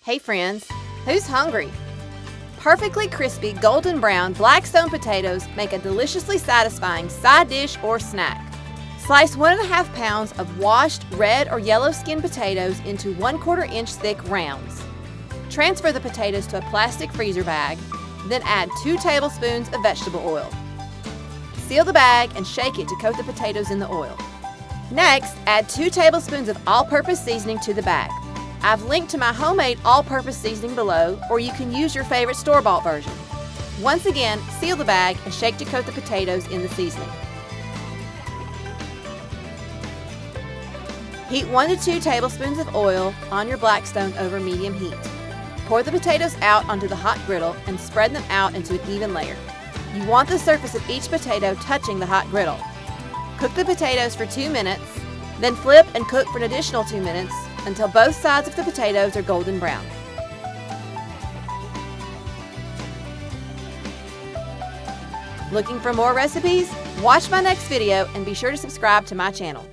Hey friends, who's hungry? Perfectly crispy golden brown Blackstone potatoes make a deliciously satisfying side dish or snack. Slice 1.5 pounds of washed red or yellow skin potatoes into 1/4 inch thick rounds. Transfer the potatoes to a plastic freezer bag, then add 2 tablespoons of vegetable oil. Seal the bag and shake it to coat the potatoes in the oil. Next, add 2 tablespoons of all-purpose seasoning to the bag. I've linked to my homemade all-purpose seasoning below, or you can use your favorite store-bought version. Once again, seal the bag and shake to coat the potatoes in the seasoning. Heat 1 to 2 tablespoons of oil on your Blackstone over medium heat. Pour the potatoes out onto the hot griddle and spread them out into an even layer. You want the surface of each potato touching the hot griddle. Cook the potatoes for 2 minutes, then flip and cook for an additional 2 minutes until both sides of the potatoes are golden brown. Looking for more recipes? Watch my next video and be sure to subscribe to my channel.